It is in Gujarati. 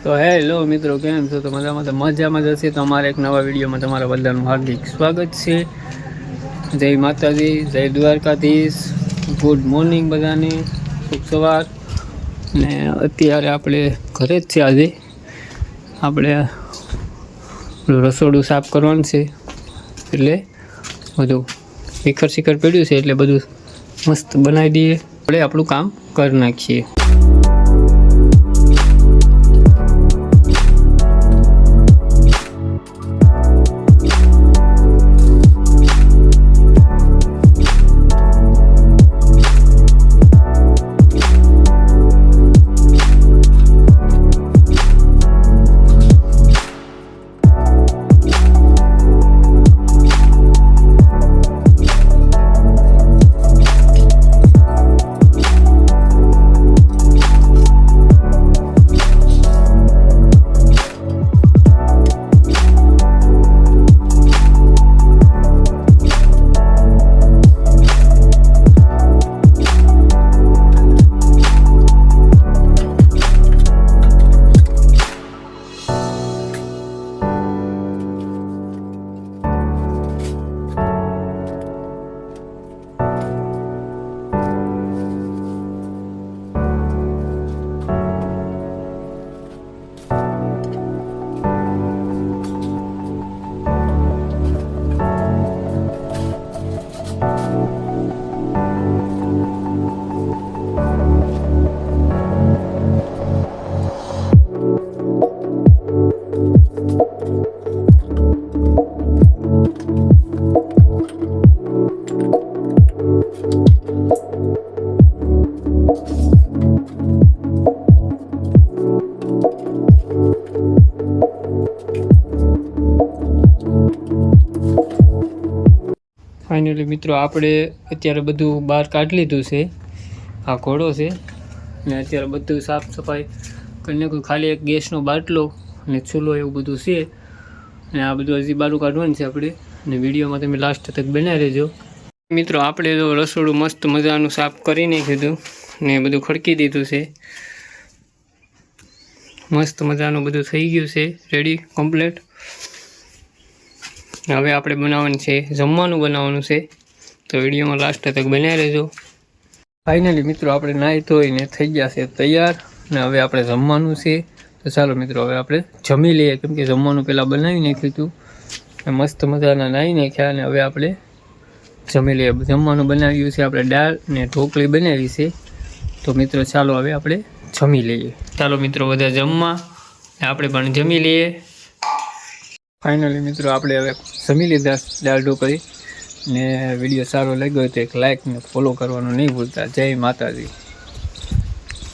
તો હેલો મિત્રો, કેમ છો? તો મજામાં જશે. તો અમારા એક નવા વિડીયોમાં તમારા બધાનું હાર્દિક સ્વાગત છે. જય માતાજી, જય દ્વારકાધીશ, ગુડ મોર્નિંગ બધાને, શુભ સવાર. ને અત્યારે આપણે ઘરે જ છે. આજે આપણે રસોડું સાફ કરવાનું છે, એટલે બધું શિખર પડ્યું છે, એટલે બધું મસ્ત બનાવી દઈએ. આપણે આપણું કામ કરી નાખીએ. ફાઇનલી મિત્રો, આપણે અત્યારે બધું બહાર કાઢી લીધું છે. આ ઘોડો છે ને અત્યારે બધું સાફ સફાઈ કરીને ખાલી એક ગેસનો બાટલો અને ચૂલો એવું બધું છે. ને આ બધું હજી બારું કાઢવાનું છે આપણે. ને વિડીયોમાં તમે લાસ્ટ તક બનાવી રહેજો. મિત્રો, આપણે તો રસોડું મસ્ત મજાનું સાફ કરી નાખ્યું ને બધું ખડકી દીધું છે. મસ્ત મજાનું બધું થઈ ગયું છે, રેડી કમ્પ્લીટ. હવે આપણે બનાવવાનું છે, જમવાનું બનાવવાનું છે. તો વિડીયોમાં લાસ્ટ તક બનાવી રહેજો. ફાઇનલી મિત્રો, આપણે નાહી ધોઈને થઈ ગયા છે તૈયાર. ને હવે આપણે જમવાનું છે. તો ચાલો મિત્રો, હવે આપણે જમી લઈએ, કેમ કે જમવાનું પહેલાં બનાવી નાખ્યું હતું. મસ્ત મજાના નાહી નાખ્યા અને હવે આપણે જમી લઈએ. જમવાનું બનાવ્યું છે આપણે દાળ ને ઢોકળી બનાવી છે. તો મિત્રો ચાલો હવે આપણે જમી લઈએ. ચાલો મિત્રો, બધા જમવા, આપણે પણ જમી લઈએ. ફાઇનલી મિત્રો, આપણે હવે જમી લીધા દાળ ઢોકળી. ને વિડીયો સારો લાગ્યો હોય તો એક લાઇક ને ફોલો કરવાનું નહીં ભૂલતા. જય માતાજી.